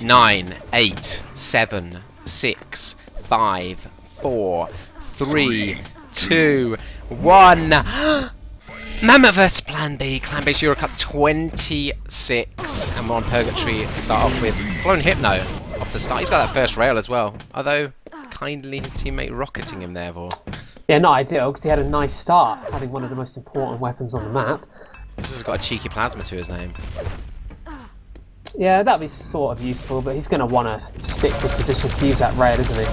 9, 8, 7, 6, 5, 4, 3, 2, 1. Mamut vs planB, ClanBase EuroCup 26, and we're on Purgatory to start off with. Blown Hypno off the start. He's got that first rail as well, although kindly his teammate rocketing him there for. Yeah, not ideal, because he had a nice start, having one of the most important weapons on the map. This has got a cheeky plasma to his name. Yeah, that'd be sort of useful, but he's going to want to stick with positions to use that rail, isn't he?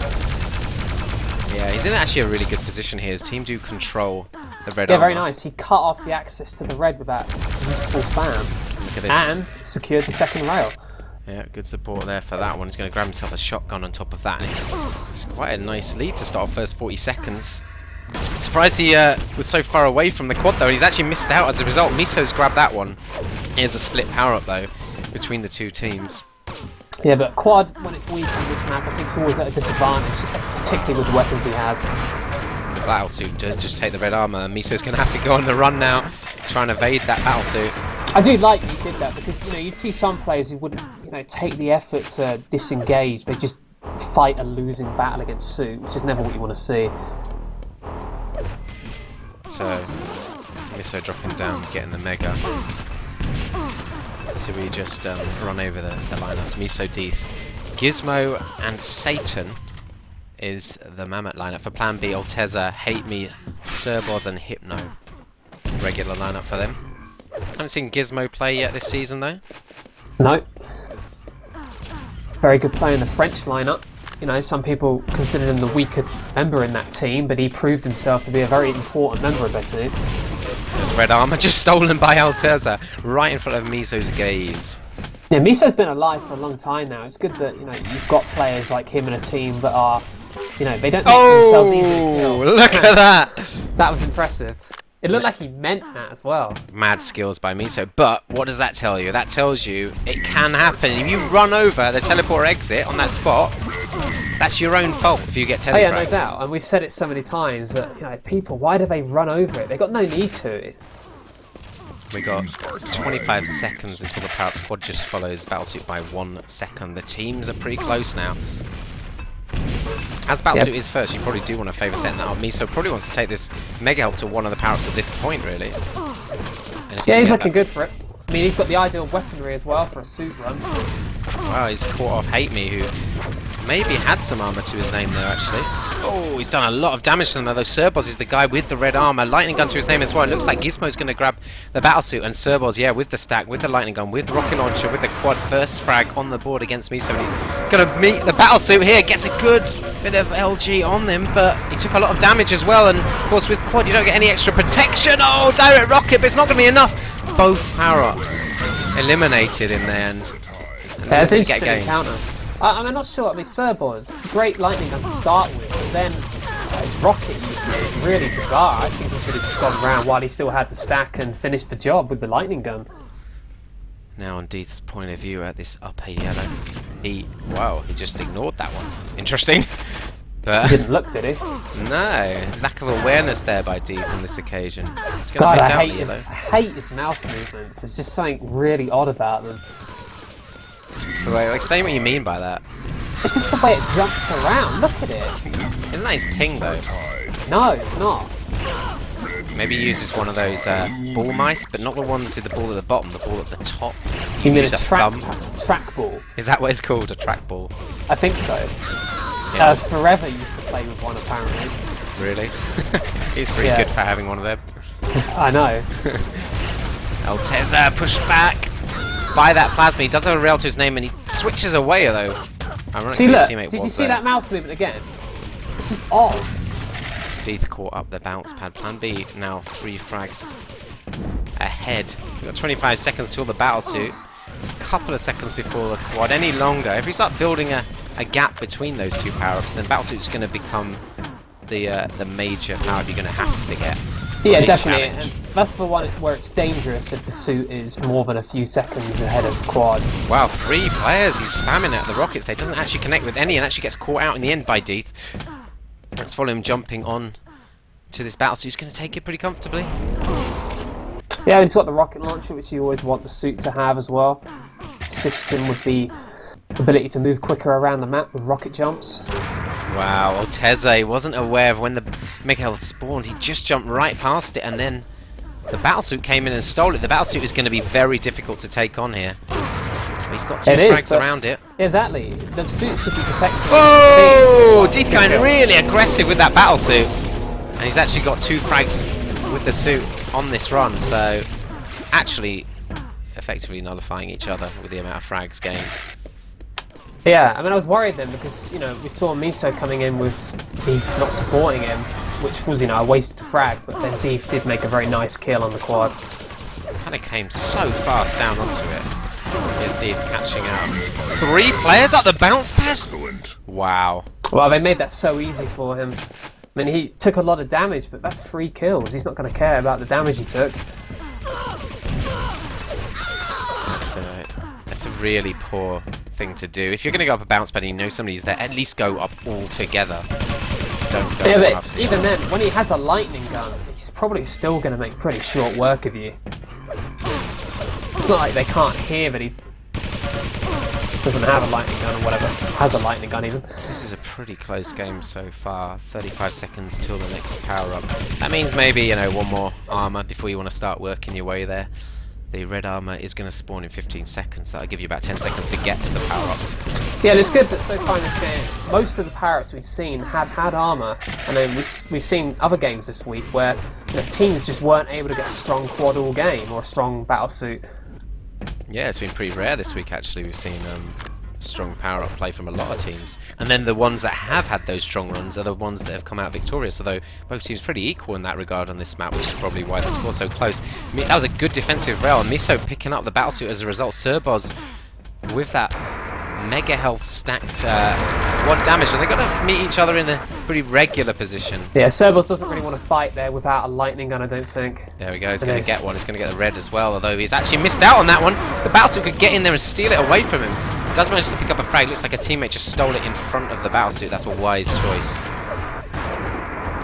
Yeah, he's in actually a really good position here. His team do control the red Yeah, armor. very nice. He cut off the access to the red with that useful spam. Look at this. And secured the second rail. Yeah, good support there for that one. He's going to grab himself a shotgun on top of that. And it's quite a nice lead to start off first 40 seconds. Surprised he was so far away from the quad though. He's actually missed out as a result. Miso's grabbed that one. Here's a split power up though between the two teams. Yeah, but quad, when it's weak on this map, I think it's always at a disadvantage, particularly with the weapons he has. Battlesuit does just take the red armor. Miso's going to have to go on the run now, try and evade that battlesuit. I do like that he did that because, you know, you'd see some players who wouldn't, you know, take the effort to disengage. They just fight a losing battle against Suit, which is never what you want to see. So, Miso dropping down, getting the mega. So we just run over the lineups. Miso, Deeth, Gizmo, and Satan is the Mamut lineup. For plan B, Alteza, Hate Me, Serboz, and Hypno. Regular lineup for them. Haven't seen Gizmo play yet this season though. No. Very good player in the French lineup. You know, some people considered him the weaker member in that team, but he proved himself to be a very important member of their team. There's red armor just stolen by Alteza, right in front of Miso's gaze. Yeah, Miso's been alive for a long time now. It's good that, you know, you've got players like him in a team that are, you know, they don't make themselves easy to kill. Look at that! That was impressive. It looked like he meant that as well. Mad skills by Miso, but what does that tell you? That tells you it can happen. If you run over the teleport exit on that spot, that's your own fault if you get teleported. Oh yeah, no doubt. And we've said it so many times that, you know, people, why do they run over it? They've got no need to. We got 25 seconds until the power-up squad just follows Battlesuit by 1 second. The teams are pretty close now. As Battlesuit is first, you probably do want to favour setting that up. Miso probably wants to take this Mega Help to one of the power-ups at this point, really. Yeah, he's looking good for it. I mean, he's got the ideal weaponry as well for a suit run. Wow, he's caught off Hate Me, who maybe had some armour to his name, though, actually. Oh, he's done a lot of damage to them, though. Serboz is the guy with the red armour. Lightning gun to his name as well. It looks like Gizmo's going to grab the battlesuit, and Serboz, yeah, with the stack, with the lightning gun, with rocket launcher, with the quad first frag on the board against Miso. He's going to meet the battlesuit here. Gets a good bit of LG on them, but he took a lot of damage as well. And, of course, with quad, you don't get any extra protection. Oh, direct rocket, but it's not going to be enough. Both power-ups eliminated in the end. That's an interesting encounter. I'm not sure. I mean, Serboz, great lightning gun to start with, but then his rocket usage is really bizarre. I think he should have just gone around while he still had the stack and finished the job with the lightning gun. Now, on Deeth's point of view at this upper yellow, he just ignored that one. Interesting. But He didn't look, did he? No, lack of awareness there by Deeth on this occasion. He's going God, to miss I out hate his mouse movements. There's just something really odd about them. Wait, explain what you mean by that. It's just the way it jumps around. Look at it. Isn't that his ping though? No, it's not. Maybe he uses one of those ball mice, but not the ones with the ball at the bottom, the ball at the top. You mean a use track ball? Is that what it's called, a track ball? I think so. Yeah. Forever used to play with one, apparently. Really? He's pretty good for having one of them. I know. Alteza pushed back by that plasma. He does have a rail to his name and he switches away though. See, look, did you see that mouse movement again? It's just odd. Deeth caught up the bounce pad. Plan B now 3 frags ahead. We've got 25 seconds till the battlesuit. It's a couple of seconds before the quad. Any longer, if we start building a gap between those two power-ups, then battlesuit's going to become the major power-up you're going to have to get. Yeah, definitely. And that's the one where it's dangerous if the suit is more than a few seconds ahead of quad. Wow, 3 players. He's spamming at the rockets there. Doesn't actually connect with any and actually gets caught out in the end by Deeth. Let's follow him jumping on to this battlesuit. He's going to take it pretty comfortably. Yeah, he's got the rocket launcher, which you always want the suit to have as well. System would be ability to move quicker around the map with rocket jumps. Wow, Alteze wasn't aware of when the Mega Health spawned. He just jumped right past it, and then the Battlesuit came in and stole it. The Battlesuit is going to be very difficult to take on here. He's got two frags around it. Exactly. The suit should be protecting. Oh! Deeth going really aggressive with that Battlesuit. And he's actually got two frags with the suit on this run, so actually effectively nullifying each other with the amount of frags gained. Yeah, I mean, I was worried then because, you know, we saw Miso coming in with Deeth not supporting him, which was, you know, a wasted frag, but then Deeth did make a very nice kill on the quad. And it came so fast down onto it. Here's Deeth catching up. 3 players up the bounce pad? Excellent. Wow. Well, they made that so easy for him. I mean, he took a lot of damage, but that's 3 kills. He's not going to care about the damage he took. That's a really poor thing to do. If you're going to go up a bounce pad and you know somebody's there, at least go up all together. Don't go yeah, up but even then, when he has a lightning gun, he's probably still going to make pretty short work of you. It's not like they can't hear that he doesn't have a lightning gun or whatever. Has a lightning gun even. This is a pretty close game so far. 35 seconds till the next power up. That means maybe, you know, one more armor before you want to start working your way there. The red armor is going to spawn in 15 seconds, so that'll give you about 10 seconds to get to the power-ups. Yeah, and it's good that so far in this game, most of the power-ups we've seen have had armor, and then we've seen other games this week where, you know, teams just weren't able to get a strong quad all game or a strong battle suit. Yeah, it's been pretty rare this week actually. We've seen strong power-up play from a lot of teams. And then the ones that have had those strong runs are the ones that have come out victorious, although both teams pretty equal in that regard on this map, which is probably why the score's so close. I mean, that was a good defensive rail, and Miso picking up the Battlesuit as a result. Serboz with that mega health stacked quad damage, and they're going to meet each other in a pretty regular position. Yeah, Serboz doesn't really want to fight there without a lightning gun, I don't think. There we go, he's going to get one. He's going to get the red as well, although he's actually missed out on that one. The Battlesuit could get in there and steal it away from him. Does manage to pick up a frag. Looks like a teammate just stole it in front of the Battlesuit. That's a wise choice.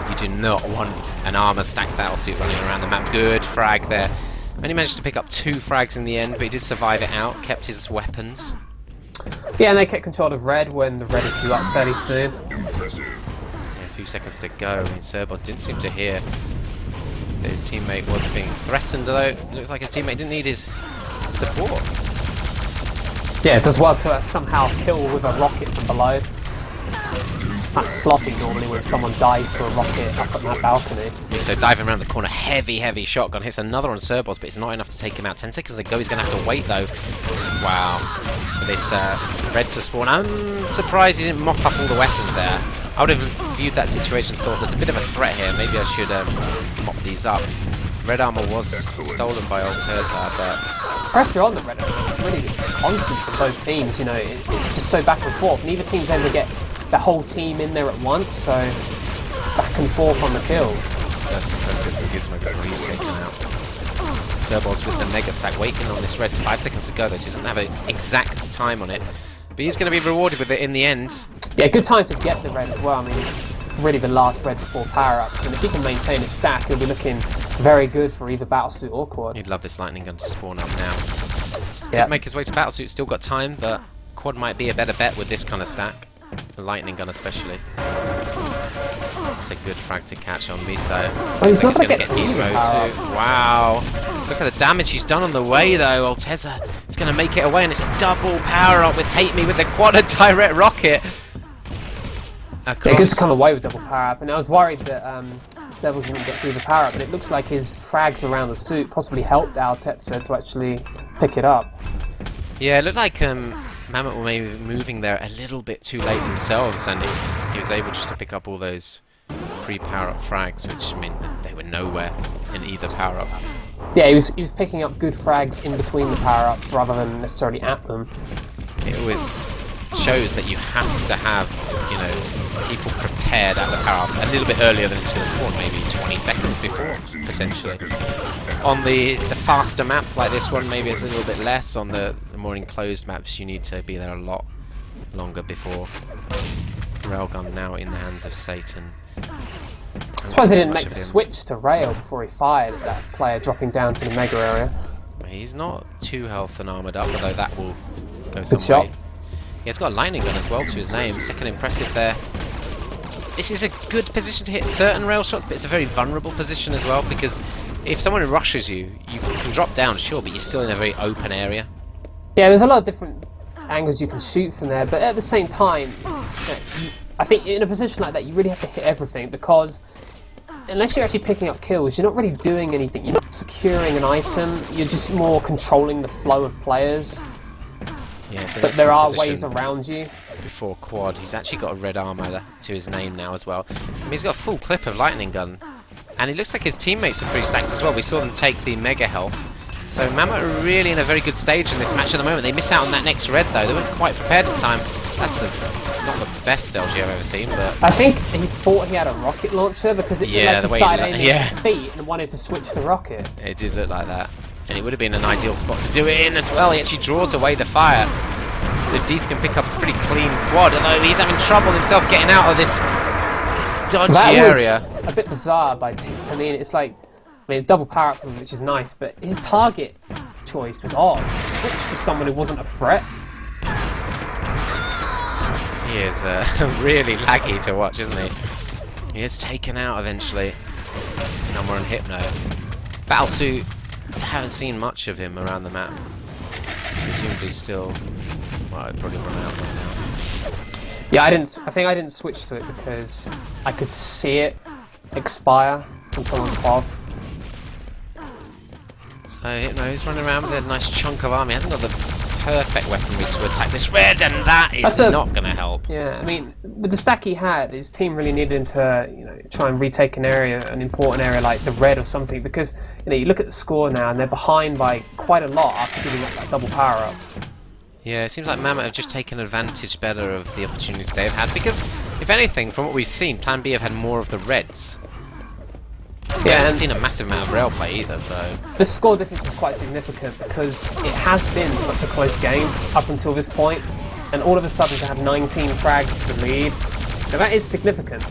You do not want an armor stacked Battlesuit running around the map. Good frag there. Only managed to pick up 2 frags in the end, but he did survive it out. Kept his weapons. Yeah, and they kept control of red when the red is due up fairly soon. Impressive. Yeah, a few seconds to go. I mean, Serboz didn't seem to hear that his teammate was being threatened, although it looks like his teammate didn't need his support. Yeah, it does well to somehow kill with a rocket from below. It's not sloppy normally when someone dies to a rocket up on that balcony. So diving around the corner, heavy shotgun. Hits another on Serboz, but it's not enough to take him out. 10 seconds ago, he's going to have to wait though. Wow. For this red to spawn. I'm surprised he didn't mop up all the weapons there. I would have viewed that situation and thought there's a bit of a threat here. Maybe I should mop these up. Red armor was stolen by Alteza, but pressure on the red armor is really just constant from both teams. You know, it's just so back and forth. Neither team's able to get the whole team in there at once, so back and forth on the kills. That's impressive for Gizmo before he's taken out. Serboz with the mega stack waiting on this red. It's 5 seconds to go though, so he doesn't have an exact time on it. But he's going to be rewarded with it in the end. Yeah, good time to get the red as well. I mean, it's really the last red before power-ups, and if he can maintain his stack, he'll be looking very good for either Battlesuit or quad. He'd love this lightning gun to spawn up now. Yeah. Could make his way to Battlesuit, still got time, but quad might be a better bet with this kind of stack. The lightning gun especially. That's a good frag to catch on Miso. Well, he's not going to get Gizmo too. Wow. Look at the damage he's done on the way though. Alteza is going to make it away, and it's a double power up with Hate Me with the quad and direct rocket. Yeah, good to come away with double power up, and I was worried that Serboz wouldn't get to the power up, but it looks like his frags around the suit possibly helped Alteza to actually pick it up. Yeah, it looked like Mamut were maybe moving there a little bit too late themselves, and he was able just to pick up all those pre-power-up frags, which meant that they were nowhere in either power-up. Yeah, he was picking up good frags in between the power-ups rather than necessarily at them. It always shows that you have to have, you know, people prepared at the power-up a little bit earlier than it's going to spawn, maybe 20 seconds before, potentially. On the faster maps like this one, maybe it's a little bit less. On the more enclosed maps, you need to be there a lot longer before. Railgun now in the hands of Satan. I suppose he didn't make the switch to rail before he fired at that player dropping down to the mega area. He's not too health and armoured up, although that will go Good some shot. way. He's got a lightning gun as well to his name. Second impressive there. This is a good position to hit certain rail shots, but it's a very vulnerable position as well, because if someone rushes you, you can drop down, sure, but you're still in a very open area. Yeah, there's a lot of different angles you can shoot from there, but at the same time, I think in a position like that, you really have to hit everything, because unless you're actually picking up kills, you're not really doing anything. You're not securing an item, you're just more controlling the flow of players. Yeah, but there are ways around you. Before quad, he's actually got a red armor to his name now as well. I mean, he's got a full clip of lightning gun, and it looks like his teammates are pretty stacked as well. We saw them take the mega health. So Mamut are really in a very good stage in this match at the moment. They miss out on that next red though. They weren't quite prepared in time. That's not the best LG I've ever seen, but I think he thought he had a rocket launcher because it like he started aiming at his feet and wanted to switch to rocket. It did look like that, and it would have been an ideal spot to do it in as well. He actually draws away the fire, so Deeth can pick up a pretty clean quad. Although he's having trouble himself getting out of this dodgy area. That was a bit bizarre by Deeth. I mean, it's like, double power up from him, which is nice, but his target choice was odd. He switched to someone who wasn't a threat. He is really laggy to watch, isn't he? He is taken out eventually. And we're on Hypno. Battlesuit, haven't seen much of him around the map. Presumably still, well, I'd probably run out by now. Yeah, I think I didn't switch to it because I could see it expire from someone's POV. So Hypno, he's running around with a nice chunk of armor. He hasn't got the perfect weaponry to attack this red, and that is not going to help. Yeah, I mean, with the stack he had, his team really needed him to, try and retake an area, an important area like the red or something, because, you look at the score now, and they're behind by quite a lot after giving up that double power up. Yeah, it seems like Mamut have just taken advantage better of the opportunities they've had, because, if anything, from what we've seen, planB have had more of the reds. Yeah, I haven't seen a massive amount of rail play either, so... The score difference is quite significant because it has been such a close game up until this point, and all of a sudden to have 19 frags to lead, now that is significant.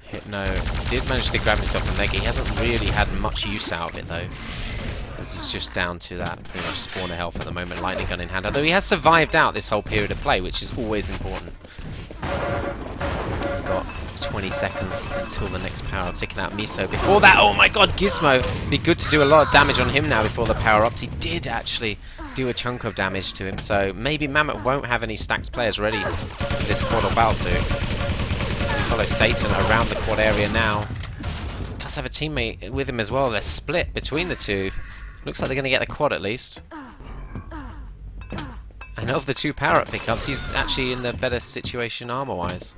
Hypno did manage to grab himself a mega. He hasn't really had much use out of it though, as he's just down to that pretty much spawner health at the moment, lightning gun in hand, although he has survived out this whole period of play, which is always important. Got 20 seconds until the next power up, taking out Miso. Before that, oh my god, Gizmo! Be good to do a lot of damage on him now before the power ups. He did actually do a chunk of damage to him, so maybe Mamut won't have any stacked players ready for this quad or Battlesuit. He follows Satan around the quad area now. Does have a teammate with him as well. They're split between the two. Looks like they're going to get the quad at least. And of the two power up pickups, he's actually in the better situation armor-wise.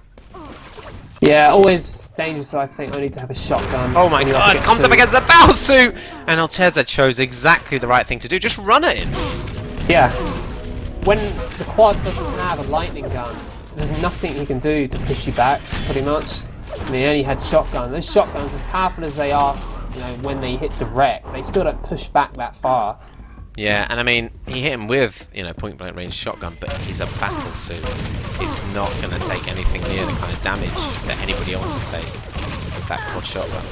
Yeah, always dangerous, I think, only to have a shotgun. Oh my god, comes up against the Battlesuit! And Alteza chose exactly the right thing to do, just run it in. Yeah. When the quad doesn't have a lightning gun, there's nothing he can do to push you back, pretty much. I mean, he only had shotgun. Those shotguns, as powerful as they are, when they hit direct, they still don't push back that far. Yeah, and I mean, he hit him with, point blank range shotgun, but he's a Battlesuit. He's not going to take anything near the kind of damage that anybody else would take with that quad shotgun.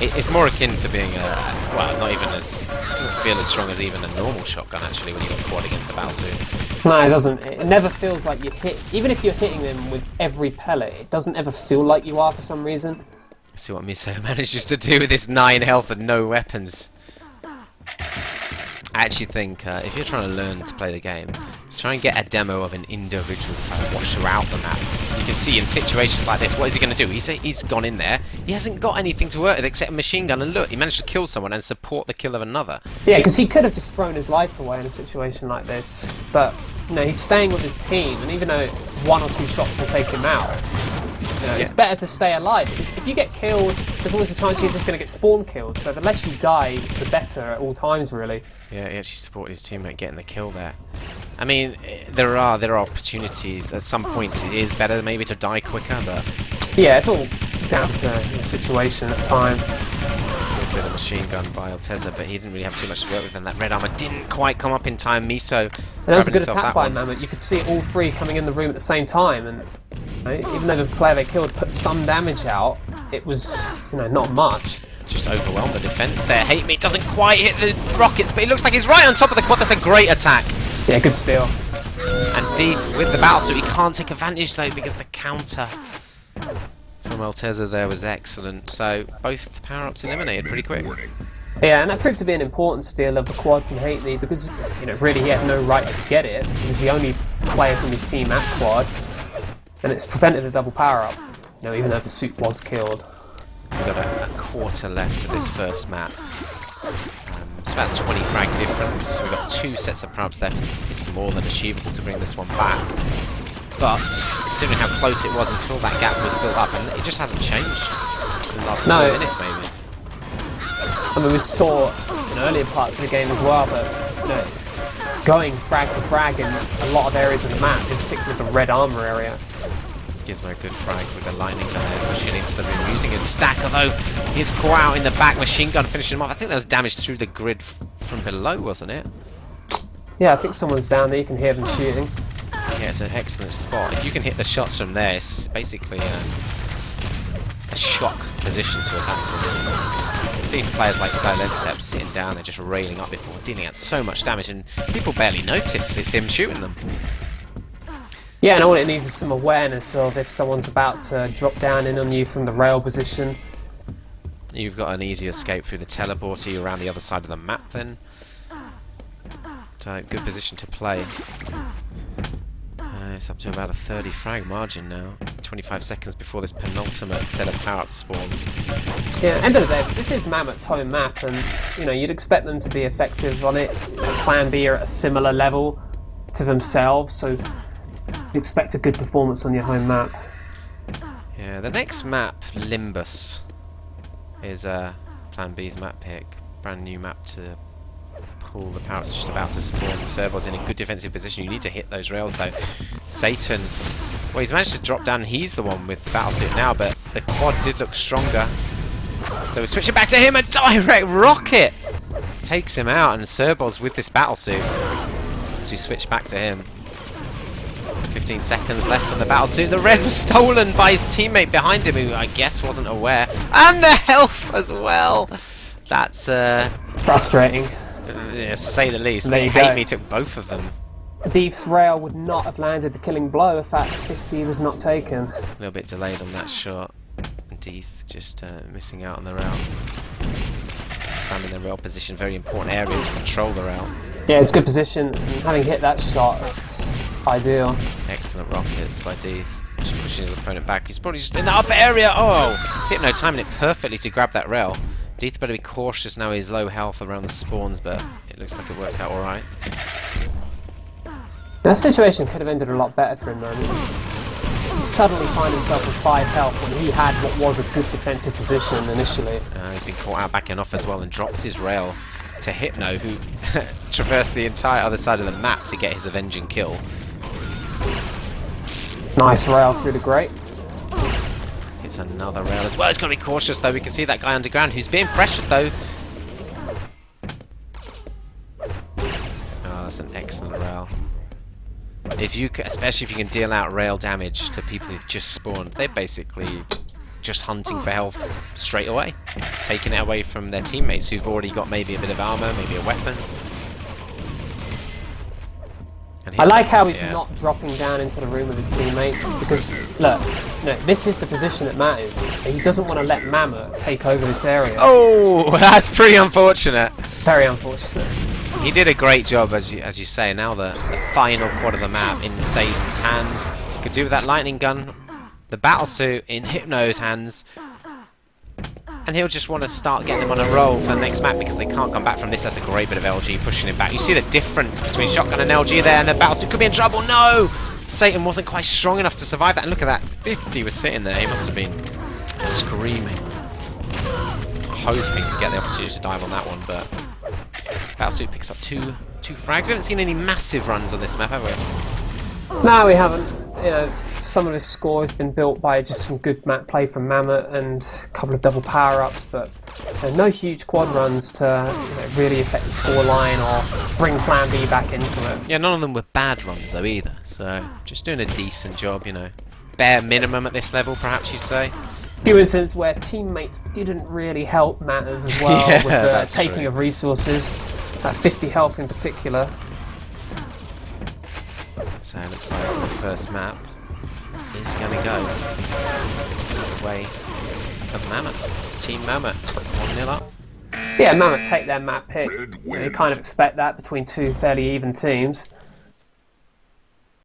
It's more akin to being well, not even as, it doesn't feel as strong as even a normal shotgun actually when you got quad against a Battlesuit. No, it doesn't. It never feels like you hit, even if you're hitting them with every pellet, it doesn't ever feel like you are for some reason. Let's see what Miso manages to do with his 9 health and no weapons. I actually think if you're trying to learn to play the game, try and get a demo of an individual watch throughout the map. You can see in situations like this, what is he going to do? He's gone in there, he hasn't got anything to work with except a machine gun, and look, he managed to kill someone and support the kill of another. Yeah, because he could have just thrown his life away in a situation like this, but he's staying with his team, and even though 1 or 2 shots will take him out, it's better to stay alive, because if you get killed, there's always a chance you're just going to get spawn killed, so the less you die, the better at all times, really. Yeah, he actually supported his teammate getting the kill there. I mean, there are opportunities. At some points, it is better maybe to die quicker, but... Yeah, it's all down to the situation at the time. A little bit of machine gun by Alteza, but he didn't really have too much to work with, and that red armor didn't quite come up in time. Miso, and that was a good attack by Mamut. You could see all 3 coming in the room at the same time, and even though the player they killed put some damage out, it was, not much. Just overwhelmed the defense there. Hate Me doesn't quite hit the rockets, but it looks like he's right on top of the quad. That's a great attack. Yeah, good steal. And Deeth with the battle suit, he can't take advantage though because the counter from Alteza there was excellent. So both the power-ups eliminated pretty quick. Yeah, and that proved to be an important steal of the quad from Hately because, you know, really he had no right to get it. He was the only player from his team at quad, and it's prevented a double power-up, you know, even though the suit was killed. We've got a quarter left of this first map. It's about a 20 frag difference. We've got 2 sets of power-ups left. It's more than achievable to bring this one back. But considering how close it was until that gap was built up, and it just hasn't changed in the last 4 minutes maybe. I mean, we saw in earlier parts of the game as well, but you know, it's going frag for frag in a lot of areas of the map, in particular the red armor area. Gizmo good frag with the lightning gun there, pushing into the room, using his stack, although his core out in the back, machine gun finishing him off. I think that was damage through the grid from below, wasn't it? Yeah, I think someone's down there, you can hear them shooting. Yeah, it's an excellent spot. If you can hit the shots from there, it's basically a shock position to attack from. Seeing players like Silencep sitting down there just railing up before, dealing out so much damage, and people barely notice it's him shooting them. Yeah, and all it needs is some awareness of if someone's about to drop down in on you from the rail position. You've got an easy escape through the teleporter around the other side of the map then. So, good position to play. It's up to about a 30 frag margin now. 25 seconds before this penultimate set of power-ups spawns. Yeah, end of the day, this is Mamut's home map, and you know you'd expect them to be effective on it. planB are at a similar level to themselves, so you'd expect a good performance on your home map. Yeah, the next map, Limbus, is planB's map pick. Brand new map to pull. The power-up's just about to spawn. Servo's in a good defensive position. You need to hit those rails though. Satan, well, he's managed to drop down. He's the one with the battlesuit now, but the quad did look stronger. So we're switching back to him. A direct rocket takes him out, and Servo's with this battlesuit. So we switch back to him. 15 seconds left on the battlesuit. The red was stolen by his teammate behind him, who I guess wasn't aware. And the health as well. That's frustrating. Yeah, to say the least. There you Hate go. Me took both of them. Deeth's rail would not have landed the killing blow if that 50 was not taken. A little bit delayed on that shot. Deeth just missing out on the rail. Spamming the rail position, very important area to control the rail. Yeah, it's a good position, and having hit that shot, it's ideal. Excellent rockets by Deeth. Just pushing his opponent back. He's probably just in the upper area. Oh! Hypno timing it perfectly to grab that rail. Deeth better be cautious now, he's low health around the spawns, but it looks like it worked out alright. That situation could have ended a lot better for him, though. To suddenly find himself with 5 health when he had what was a good defensive position initially. He's been caught out backing off as well and drops his rail to Hypno, who traversed the entire other side of the map to get his avenging kill. Nice rail through the grate. It's another rail as well. He's got to be cautious though. We can see that guy underground who's being pressured though. Oh, that's an excellent rail. If you, especially if you can deal out rail damage to people who've just spawned, they're basically just hunting for health straight away, taking it away from their teammates who've already got maybe a bit of armor, maybe a weapon. I like how he's not dropping down into the room with his teammates, because look, no, this is the position that matters. He doesn't want to let Mamut take over this area. Oh, that's pretty unfortunate. Very unfortunate. He did a great job, as you say. Now the final quad of the map in Satan's hands. Could do with that lightning gun. The battlesuit in Hypno's hands. And he'll just want to start getting them on a roll for the next map because they can't come back from this. That's a great bit of LG pushing him back. You see the difference between shotgun and LG there, and the battlesuit could be in trouble. No! Satan wasn't quite strong enough to survive that. And look at that. 50 was sitting there. He must have been screaming. Hoping to get the opportunity to dive on that one, but battlesuit picks up two frags. We haven't seen any massive runs on this map, have we? No, we haven't. You know, some of his score has been built by just some good map play from Mamut and a couple of double power-ups, but no huge quad runs to really affect the score line or bring planB back into it. Yeah, none of them were bad runs though either, so just doing a decent job, you know. Bare minimum at this level, perhaps you'd say. Few instances where teammates didn't really help matters as well, yeah, with the that's taking true. of resources, that 50 health in particular. So it looks like the first map is going to go the way of Mamut. Team Mamut, 1-0 up. Yeah, Mamut take their map pick. You kind of expect that between two fairly even teams.